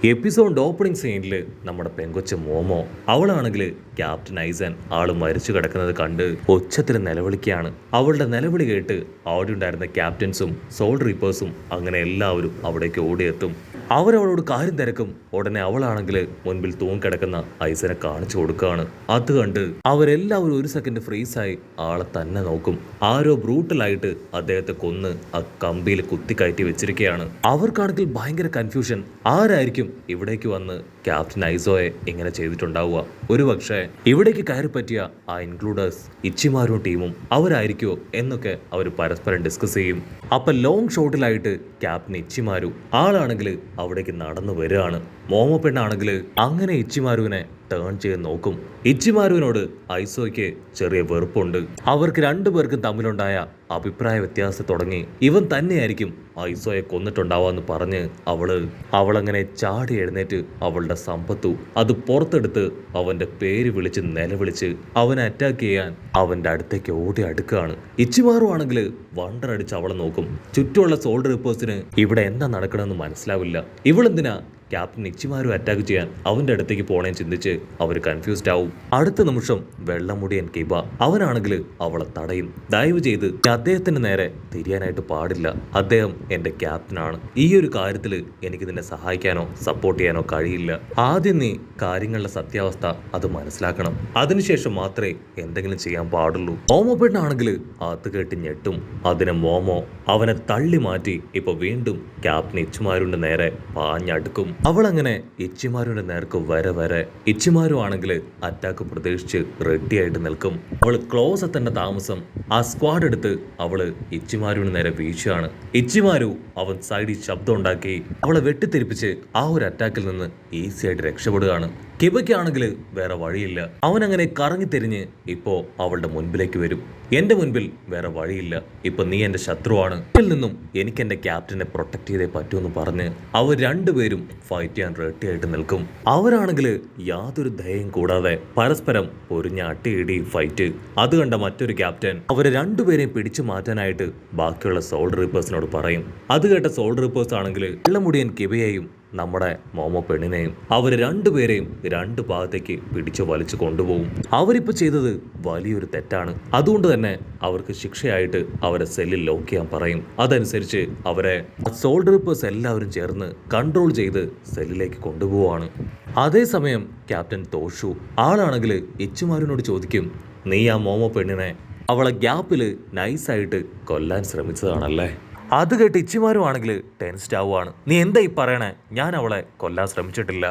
Episode opening സീനിൽ നമ്മുടെ പെങ്കൊച്ച് momo അവളാണെങ്കിൽ captain ഐസൻ ആള് മരിച്ചു കിടക്കുന്നത് കണ്ട് ഒച്ചത്തിൽ നിലവിളിക്കുകയാണ്. അവളുടെ നിലവിളി കേട്ട് അവിടെ ഉണ്ടായിരുന്ന ക്യാപ്റ്റൻസും സോൾ റീപ്പേഴ്സും അങ്ങനെ എല്ലാവരും അവിടേക്ക് ഓടിയെത്തും. അവരവളോട് കാര്യം തിരക്കും. ഉടനെ അവളാണെങ്കിൽ മുൻപിൽ തൂങ്ങിക്കിടക്കുന്ന ഐസനെ കാണിച്ചു കൊടുക്കുകയാണ്. അത് കണ്ട് അവരെല്ലാവരും ഒരു സെക്കൻഡ് ഫ്രീസായി ആളെ തന്നെ നോക്കും. ആരോ ബ്രൂട്ടലായിട്ട് അദ്ദേഹത്തെ കൊന്ന് ആ കമ്പിയിൽ കുത്തിക്കയറ്റി വെച്ചിരിക്കുകയാണ്. അവർക്കാണെങ്കിൽ ഭയങ്കര കൺഫ്യൂഷൻ. ആരായിരിക്കും ഇവിടേക്ക് വന്ന് ക്യാപ്റ്റൻ ഐസോയെ ഇങ്ങനെ ചെയ്തിട്ടുണ്ടാവുക? ഒരുപക്ഷെ ഇവിടേക്ക് കയറി പറ്റിയ ആ ഇൻക്ലൂഡേഴ്സ് ഇച്ചിമാരും ടീമും അവരായിരിക്കുമോ എന്നൊക്കെ അവർ പരസ്പരം ഡിസ്കസ് ചെയ്യും. അപ്പൊ ലോങ് ഷോട്ടിലായിട്ട് ക്യാപ്റ്റൻ ഇച്ചിമാരു ആളാണെങ്കിൽ അവിടേക്ക് നടന്നു വരികയാണ്. മോമോ പെണ്ണാണെങ്കിൽ അങ്ങനെ ഇച്ചിമാരുവിനെ ടേൺ ചെയ്ത് നോക്കും. ഇച്ചിമാരുവിനോട് ഐസോയ്ക്ക് ചെറിയ വെറുപ്പുണ്ട്. അവർക്ക് രണ്ടുപേർക്കും തമ്മിലുണ്ടായ അഭിപ്രായ വ്യത്യാസം തുടങ്ങി ഇവൻ തന്നെയായിരിക്കും ഐസോയെ കൊന്നിട്ടുണ്ടാവാന്ന് പറഞ്ഞ് അവളങ്ങനെ ചാടി എഴുന്നേറ്റ് അവളുടെ സമ്പത്തു അത് പുറത്തെടുത്ത് അവന്റെ പേര് വിളിച്ച് നിലവിളിച്ച് അവനെ അറ്റാക്ക് ചെയ്യാൻ അവന്റെ അടുത്തേക്ക് ഓടി അടുക്കുകയാണ്. ഇച്ചിമാറു ആണെങ്കിൽ വണ്ടറടിച്ച് അവളെ നോക്കും. ചുറ്റുമുള്ള സോൾഡർ റിപ്പേഴ്സിന് ഇവിടെ എന്താ നടക്കണമെന്ന് മനസ്സിലാവില്ല. ഇവളെന്തിനാ ക്യാപ്റ്റൻ ഇച്ചിമാരു അറ്റാക്ക് ചെയ്യാൻ അവന്റെ അടുത്തേക്ക് പോണേന്ന് ചിന്തിച്ച് അവർ കൺഫ്യൂസ്ഡ് ആവും. അടുത്ത നിമിഷം വെള്ളമുടിയൻ കിബ അവനാണെങ്കിൽ അവളെ തടയും. ദയവ് ചെയ്ത് അദ്ദേഹത്തിന് നേരെ തിരിയാനായിട്ട് പാടില്ല. അദ്ദേഹം എന്റെ ക്യാപ്റ്റനാണ്. ഈ ഒരു കാര്യത്തിൽ എനിക്ക് നിന്നെ സഹായിക്കാനോ സപ്പോർട്ട് ചെയ്യാനോ കഴിയില്ല. ആദ്യം നീ കാര്യങ്ങളുടെ സത്യാവസ്ഥ അത് മനസ്സിലാക്കണം. അതിനുശേഷം മാത്രമേ എന്തെങ്കിലും ചെയ്യാൻ പാടുള്ളൂ. മോമോ പെണ്ണാണെങ്കിൽ അത് കേട്ട് ഞെട്ടും. അതിന് മോമോ അവനെ തള്ളി മാറ്റി ഇപ്പൊ വീണ്ടും ക്യാപ്റ്റൻ ഇച്ചിമാരുവിന്റെ നേരെ പാഞ്ഞടുക്കും. അവളങ്ങനെ ഇച്ചിമാരുവിന്റെ നേർക്ക് വരെ ഇച്ചിമാരു ആണെങ്കിൽ അറ്റാക്ക് പ്രതീക്ഷിച്ച് റെഡി ആയിട്ട് നിൽക്കും. അവള് ക്ലോസ് എത്തേണ്ട താമസം ആ സ്ക്വാഡ് എടുത്ത് അവള് ഇച്ചിമാരുവിന് നേരെ വീശുകയാണ്. ഇച്ചിമാരു അവൻ സൈഡിൽ ശബ്ദം ഉണ്ടാക്കി അവളെ വെട്ടിത്തെരിപ്പിച്ച് ആ ഒരു അറ്റാക്കിൽ നിന്ന് ഈസി ആയിട്ട് രക്ഷപ്പെടുകയാണ്. കിബയ്ക്കാണെങ്കിൽ വേറെ വഴിയില്ല. അവനങ്ങനെ കറങ്ങിത്തിരിഞ്ഞ് ഇപ്പോ അവളുടെ മുൻപിലേക്ക് വരും. എന്റെ മുൻപിൽ വേറെ വഴിയില്ല. ഇപ്പൊ നീ എന്റെ ശത്രുവാണ്. ഇതിൽ നിന്നും എനിക്ക് എന്റെ ക്യാപ്റ്റനെ പ്രൊട്ടക്ട് ചെയ്തേ പറ്റൂന്ന് പറഞ്ഞ് അവർ രണ്ടുപേരും ഫൈറ്റ് ചെയ്യാൻ റെഡി ആയിട്ട് നിൽക്കും. അവരാണെങ്കിൽ യാതൊരു ദയയും കൂടാതെ പരസ്പരം പൊരിഞ്ഞ അട്ടിയിടി ഫൈറ്റ്. അത് കണ്ട മറ്റൊരു ക്യാപ്റ്റൻ അവരെ രണ്ടുപേരെയും പിടിച്ചു മാറ്റാനായിട്ട് ബാക്കിയുള്ള സോൾഡർ റീപ്പേഴ്സിനോട് പറയും. അത് കേട്ട സോൾഡർ റീപ്പേഴ്സ് ആണെങ്കിൽ വെള്ളമുടിയൻ കിബയെയും നമ്മുടെ മോമോ പെണ്ണിനെയും അവര് രണ്ടുപേരെയും രണ്ട് ഭാഗത്തേക്ക് പിടിച്ചു വലിച്ചു കൊണ്ടുപോകും. അവരിപ്പോൾ ചെയ്തത് വലിയൊരു തെറ്റാണ്. അതുകൊണ്ട് തന്നെ അവർക്ക് ശിക്ഷയായിട്ട് അവരെ സെല്ലിൽ ലോക്ക് ചെയ്യാൻ പറയും. അതനുസരിച്ച് അവരെ സോൾഡർ റിപ്പേഴ്സ് എല്ലാവരും ചേർന്ന് കൺട്രോൾ ചെയ്ത് സെല്ലിലേക്ക് കൊണ്ടുപോവാണ്. അതേസമയം ക്യാപ്റ്റൻ തോഷു ആളാണെങ്കിൽ ഇച്ചുമാരുവിനോട് ചോദിക്കും, നീ ആ മോമോ പെണ്ണിനെ അവളെ ഗ്യാപ്പില് നൈസായിട്ട് കൊല്ലാൻ ശ്രമിച്ചതാണല്ലേ? അത് കേട്ട് ഇച്ചിമാരുവാണെങ്കിൽ ടെൻസ്ഡ് ആവുകയാണ്. നീ എന്താ ഈ പറയണേ? ഞാൻ അവളെ കൊല്ലാൻ ശ്രമിച്ചിട്ടില്ല.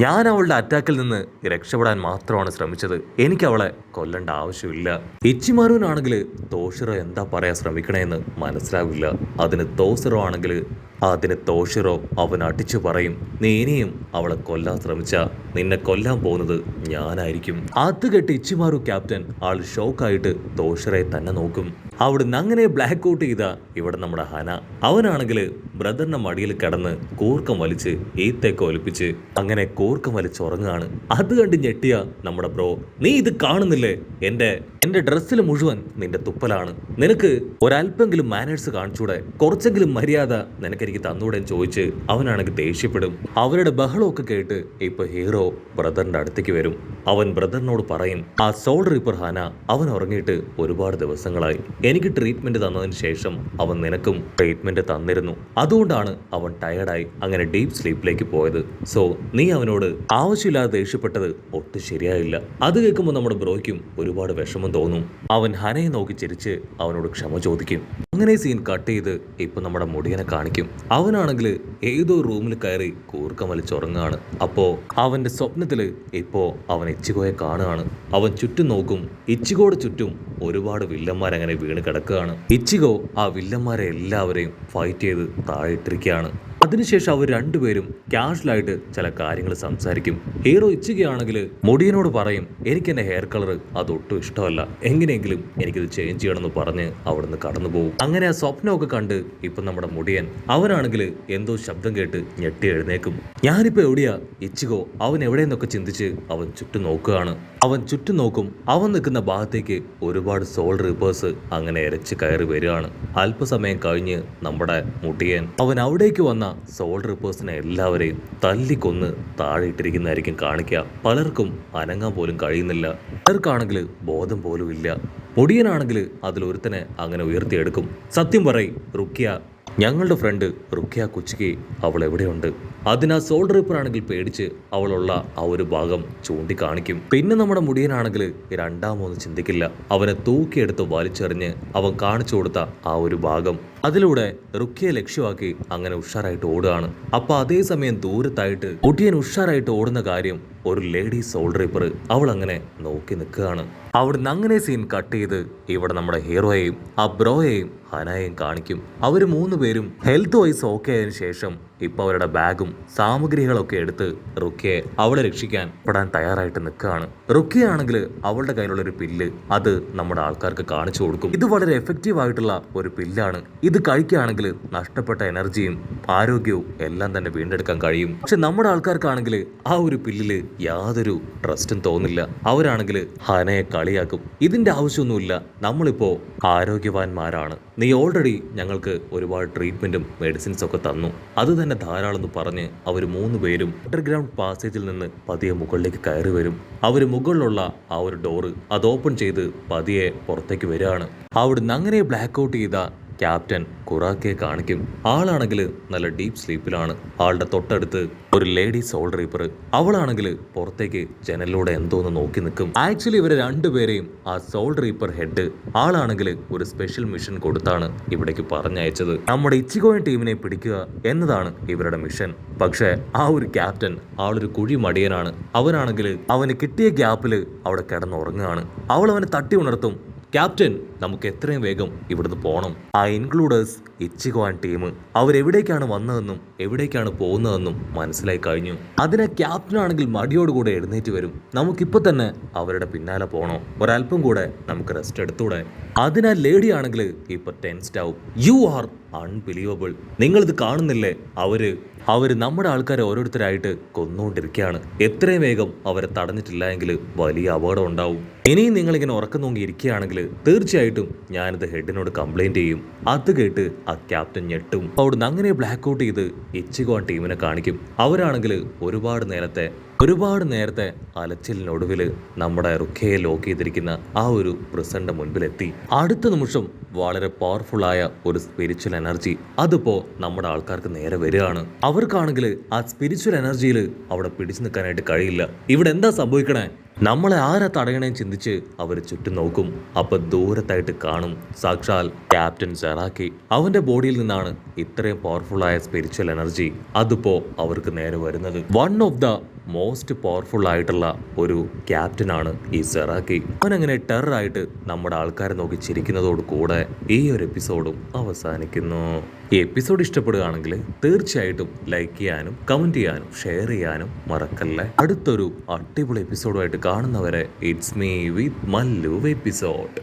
ഞാൻ അവളുടെ അറ്റാക്കിൽ നിന്ന് രക്ഷപ്പെടാൻ മാത്രമാണ് ശ്രമിച്ചത്. എനിക്ക് അവളെ കൊല്ലേണ്ട ആവശ്യമില്ല. ഇച്ചിമാരുവിനാണെങ്കിൽ തോഷിറോ എന്താ പറയാൻ ശ്രമിക്കണേന്ന് മനസ്സിലാവില്ല. അതിന് തോഷിറോ അവൻ അടിച്ചു പറയും, നീ ഇനിയും അവളെ കൊല്ലാൻ ശ്രമിച്ച നിന്നെ കൊല്ലാൻ പോകുന്നത് ഞാനായിരിക്കും. അത് കേട്ട് ഇച്ചിമാരു ക്യാപ്റ്റൻ ആൾ ഷോക്കായിട്ട് തോഷിറയെ തന്നെ നോക്കും. അവിടുന്ന് അങ്ങനെ ബ്ലാക്ക് ഔട്ട് ചെയ്ത ഇവിടെ നമ്മുടെ ഹന അവനാണെങ്കിൽ ബ്രദറിന്റെ മടിയിൽ കിടന്ന് കൂർക്കം വലിച്ച് ഈത്തേക്ക് ഒലിപ്പിച്ച് അങ്ങനെ കൂർക്കം വലിച്ചുറങ്ങാണ്. അത് കണ്ട് ഞെട്ടിയ നമ്മുടെ ബ്രോ, നീ ഇത് കാണുന്നില്ലേ? എന്റെ ഡ്രസ്സിൽ മുഴുവൻ നിന്റെ തുപ്പലാണ്. നിനക്ക് ഒരല്പെങ്കിലും മാനേഴ്സ് കാണിച്ചൂടെ? കുറച്ചെങ്കിലും മര്യാദ നിനക്കെനിക്ക് തന്നൂടെ ചോദിച്ച് അവനാണെങ്കിൽ ദേഷ്യപ്പെടും. അവരുടെ ബഹളമൊക്കെ കേട്ട് ഇപ്പൊ ഹീറോ ബ്രദറിന്റെ അടുത്തേക്ക് വരും. അവൻ ബ്രദറിനോട് പറയും, ആ സോൾ റീപ്പർ ഹന അവൻ ഉറങ്ങിയിട്ട് ഒരുപാട് ദിവസങ്ങളായി. എനിക്ക് ട്രീറ്റ്മെന്റ് തന്നതിന് ശേഷം അവൻ നിനക്കും ട്രീറ്റ്മെന്റ് തന്നിരുന്നു. അതുകൊണ്ടാണ് അവൻ ടയർഡായി അങ്ങനെ ഡീപ് സ്ലീപ്പിലേക്ക് പോയത്. സോ നീ അവനോട് ആവശ്യമില്ലാതെ ദേഷ്യപ്പെട്ടത് ഒട്ടും ശരിയായില്ല. അത് കേൾക്കുമ്പോൾ നമ്മുടെ ബ്രോയ്ക്കും ഒരുപാട് വിഷമം തോന്നും. അവൻ ഹനയെ നോക്കി ചിരിച്ച് അവനോട് ക്ഷമ ചോദിക്കും. അങ്ങനെ സീൻ കട്ട് ചെയ്ത് ഇപ്പൊ നമ്മുടെ മുടിയനെ കാണിക്കും. അവനാണെങ്കിൽ ഏതോ റൂമിൽ കയറി കൂർക്കം വലിച്ചുറങ്ങാണ്. അപ്പോ അവന്റെ സ്വപ്നത്തില് ഇപ്പോ അവൻ ഇച്ചിഗോയെ കാണുകയാണ്. അവൻ ചുറ്റും നോക്കും. ഇച്ചിഗോയുടെ ചുറ്റും ഒരുപാട് വില്ലന്മാരങ്ങനെ വീണ് കിടക്കുകയാണ്. ഇച്ചിഗോ ആ വില്ലന്മാരെ എല്ലാവരെയും ഫൈറ്റ് ചെയ്ത് താഴെ ഇട്ടിരിക്കുകയാണ്. അതിനുശേഷം അവർ രണ്ടുപേരും കാഷ്വലായിട്ട് ചില കാര്യങ്ങൾ സംസാരിക്കും. ഹീറോ ഇച്ചികയാണെങ്കിൽ മുടിയനോട് പറയും, എനിക്ക് എൻ്റെ ഹെയർ കളർ അതൊട്ടും ഇഷ്ടമല്ല, എങ്ങനെയെങ്കിലും എനിക്കിത് ചേഞ്ച് ചെയ്യണമെന്ന് പറഞ്ഞ് അവിടുന്ന് കടന്നു പോകും. അങ്ങനെ ആ സ്വപ്നമൊക്കെ കണ്ട് ഇപ്പം നമ്മുടെ മുടിയൻ അവനാണെങ്കിൽ എന്തോ ശബ്ദം കേട്ട് ഞെട്ടി എഴുന്നേക്കും. ഞാനിപ്പോൾ എവിടെയാ ഇച്ചികോ? അവൻ എവിടെയെന്നൊക്കെ ചിന്തിച്ച് അവൻ ചുറ്റും നോക്കുകയാണ്. അവൻ ചുറ്റും നോക്കും. അവൻ നിൽക്കുന്ന ഭാഗത്തേക്ക് ഒരുപാട് സോൾ റിപ്പേഴ്സ് അങ്ങനെ ഇരച്ച് കയറി വരികയാണ്. അല്പസമയം കഴിഞ്ഞ് നമ്മുടെ മുടിയൻ അവൻ അവിടേക്ക് വന്ന സോൾ റിപ്പേഴ്സിനെ എല്ലാവരെയും തല്ലിക്കൊന്ന് താഴെ ഇട്ടിരിക്കുന്നതായിരിക്കും കാണിക്കുക. പലർക്കും അനങ്ങാൻ പോലും കഴിയുന്നില്ല. പലർക്കാണെങ്കിൽ ബോധം പോലും ഇല്ല. മുടിയനാണെങ്കിൽ അതിലൊരുത്തനെ അങ്ങനെ ഉയർത്തിയെടുക്കും. സത്യം പറയും റുക്കിയ, ഞങ്ങളുടെ ഫ്രണ്ട് റുക്കിയ കുച്ചിക്ക് അവൾ എവിടെയുണ്ട്? അതിനാ സോൾ റീപ്പർ ആണെങ്കിൽ പേടിച്ച് അവളുള്ള ആ ഒരു ഭാഗം ചൂണ്ടിക്കാണിക്കും. പിന്നെ നമ്മുടെ മുടിയനാണെങ്കിൽ രണ്ടാമൊന്നും ചിന്തിക്കില്ല. അവനെ തൂക്കിയെടുത്ത് വലിച്ചെറിഞ്ഞ് അവൻ കാണിച്ചു കൊടുത്ത ആ ഒരു ഭാഗം, അതിലൂടെ റുക്കിയെ ലക്ഷ്യമാക്കി അങ്ങനെ ഉഷാറായിട്ട് ഓടുകയാണ്. അപ്പൊ അതേസമയം ദൂരത്തായിട്ട് മുടിയൻ ഉഷാറായിട്ട് ഓടുന്ന കാര്യം ഒരു ലേഡി സോൾ റീപ്പർ അവൾ അങ്ങനെ നോക്കി നിൽക്കുകയാണ്. അവിടുന്ന് അങ്ങനെ സീൻ കട്ട് ചെയ്ത് ഇവിടെ നമ്മുടെ ഹീറോയെയും ആ ബ്രോയെയും ഹനായെയും കാണിക്കും. അവർ 3 പേരും ഹെൽത്ത് വൈസ് ഓക്കെ ആയതിനു ശേഷം ഇപ്പൊ അവരുടെ ബാഗും സാമഗ്രികളൊക്കെ എടുത്ത് റുക്കിയെ അവളെ രക്ഷിക്കാൻ പെടാൻ തയ്യാറായിട്ട് നിൽക്കുകയാണ്. റുക്കിയാണെങ്കിൽ അവളുടെ കയ്യിലുള്ള ഒരു പില്ല് അത് നമ്മുടെ ആൾക്കാർക്ക് കാണിച്ചു കൊടുക്കും. ഇത് വളരെ എഫക്റ്റീവ് ആയിട്ടുള്ള ഒരു പില്ലാണ്. ഇത് കഴിക്കുകയാണെങ്കിൽ നഷ്ടപ്പെട്ട എനർജിയും ആരോഗ്യവും എല്ലാം തന്നെ വീണ്ടെടുക്കാൻ കഴിയും. പക്ഷെ നമ്മുടെ ആൾക്കാർക്കാണെങ്കിൽ ആ ഒരു പില്ലില് യാതൊരു ട്രസ്റ്റും തോന്നില്ല. അവരാണെങ്കിൽ ഹനയെ കളിയാക്കും. ഇതിന്റെ ആവശ്യമൊന്നുമില്ല, നമ്മളിപ്പോ ആരോഗ്യവാന്മാരാണ്, നീ ഓൾറെഡി ഞങ്ങൾക്ക് ഒരുപാട് ട്രീറ്റ്മെന്റും മെഡിസിൻസ് ഒക്കെ തന്നു, അത് തന്നെ ധാരാളം എന്ന് പറഞ്ഞ് അവർ 3 പേരും അണ്ടർഗ്രൗണ്ട് പാസേജിൽ നിന്ന് പതിയെ മുകളിലേക്ക് കയറി വരും. അവർ മുകളിലുള്ള ആ ഒരു ഡോറ് അത് ഓപ്പൺ ചെയ്ത് പതിയെ പുറത്തേക്ക് വരികയാണ്. അവിടുന്ന് അങ്ങനെ ബ്ലാക്ക് ഔട്ട് ചെയ്ത ക്യാപ്റ്റൻ കുറാക്കയെ കാണിക്കും. ആളാണെങ്കിൽ നല്ല ഡീപ്പ് സ്ലീപ്പിലാണ്. ആളുടെ തൊട്ടടുത്ത് ഒരു ലേഡി സോൾ റീപ്പർ, അവളാണെങ്കിൽ പുറത്തേക്ക് ജനലിലൂടെ എന്തോന്ന് നോക്കി നിൽക്കും. ആക്ച്വലി ഇവരെ 2 പേരെയും ആ സോൾ റീപ്പർ ഹെഡ് ആളാണെങ്കിൽ ഒരു സ്പെഷ്യൽ മിഷൻ കൊടുത്താണ് ഇവിടേക്ക് പറഞ്ഞയച്ചത്. നമ്മുടെ ഇച്ചിഗോയൻ ടീമിനെ പിടിക്കുക എന്നതാണ് ഇവരുടെ മിഷൻ. പക്ഷേ ആ ഒരു ക്യാപ്റ്റൻ ആളൊരു കുഴി മടിയനാണ്. അവനാണെങ്കിൽ അവന് കിട്ടിയ ഗ്യാപ്പിൽ അവിടെ കിടന്നുറങ്ങുകയാണ്. അവൾ അവനെ തട്ടി ഉണർത്തും. ക്യാപ്റ്റൻ, നമുക്ക് എത്രയും വേഗം ഇവിടുന്ന് പോകണം. ആ ഇൻക്ലൂഡേഴ്സ് ഇച്ചിഗോൻ ടീം അവരെവിടേക്കാണ് വന്നതെന്നും എവിടേക്കാണ് പോകുന്നതെന്നും മനസ്സിലായി കഴിഞ്ഞു. അതിനെ ക്യാപ്റ്റനാണെങ്കിൽ മടിയോടുകൂടെ എഴുന്നേറ്റ് വരും. നമുക്കിപ്പോൾ തന്നെ അവരുടെ പിന്നാലെ പോകണോ? ഒരല്പം കൂടെ നമുക്ക് റെസ്റ്റ് എടുത്തൂടെ? അതിനാൽ ലേഡി ആണെങ്കിൽ ഇപ്പൊ ടെൻസ്ഡ് ആവും. You are unbelievable. നിങ്ങളിത് കാണുന്നില്ലേ? അവര് നമ്മുടെ ആൾക്കാരെ ഓരോരുത്തരായിട്ട് കൊന്നുകൊണ്ടിരിക്കുകയാണ്. എത്രയും വേഗം അവരെ തടഞ്ഞിട്ടില്ല എങ്കിൽ വലിയ അപകടം ഉണ്ടാവും. ഇനിയും നിങ്ങളിങ്ങനെ ഉറക്കം നോക്കി ഇരിക്കുകയാണെങ്കിൽ തീർച്ചയായിട്ടും ഞാനിത് ഹെഡിനോട് കംപ്ലൈന്റ് ചെയ്യും. അത് കേട്ട് ആ ക്യാപ്റ്റൻ ഞെട്ടും. അവിടുന്ന് അങ്ങനെ ബ്ലാക്ക് ഔട്ട് ചെയ്ത് ഇച്ചിഗോൺ ടീമിനെ കാണിക്കും. അവരാണെങ്കിൽ ഒരുപാട് നേരത്തെ അലച്ചിലിനൊടുവിൽ നമ്മുടെ റുക്കയെ ലോക്ക് ചെയ്തിരിക്കുന്ന ആ ഒരു പ്രിസന്റെ മുൻപിലെത്തി. അടുത്ത നിമിഷം വളരെ പവർഫുൾ ആയ ഒരു സ്പിരിച്വൽ എനർജി അതിപ്പോ നമ്മുടെ ആൾക്കാർക്ക് നേരെ വരികയാണ്. അവർക്കാണെങ്കിൽ ആ സ്പിരിച്വൽ എനർജിയിൽ അവിടെ പിടിച്ചു നിൽക്കാനായിട്ട് കഴിയില്ല. ഇവിടെ എന്താ സംഭവിക്കണേ? നമ്മളെ ആരെ തടയണേന്ന് ചിന്തിച്ച് അവർ ചുറ്റും നോക്കും. അപ്പൊ ദൂരത്തായിട്ട് കാണും സാക്ഷാൽ ക്യാപ്റ്റൻ സെറാക്കി. അവന്റെ ബോഡിയിൽ നിന്നാണ് ഇത്രയും പവർഫുൾ ആയ സ്പിരിച്വൽ എനർജി അതിപ്പോ അവർക്ക് നേരെ വരുന്നത്. One of the most powerful ആയിട്ടുള്ള ഒരു ക്യാപ്റ്റനാണ് ഈ സെറാക്കി. അവനങ്ങനെ ടെററായിട്ട് നമ്മുടെ ആൾക്കാരെ നോക്കി ചിരിക്കുന്നതോട് കൂടെ ഈ ഒരു എപ്പിസോഡും അവസാനിക്കുന്നു. ഈ എപ്പിസോഡ് ഇഷ്ടപ്പെടുകയാണെങ്കിൽ തീർച്ചയായിട്ടും ലൈക്ക് ചെയ്യാനും കമന്റ് ചെയ്യാനും ഷെയർ ചെയ്യാനും മറക്കല്ലേ. അടുത്തൊരു അടിപൊളി എപ്പിസോഡുമായിട്ട് കാണുന്നവരെ it's me with Mallu episode.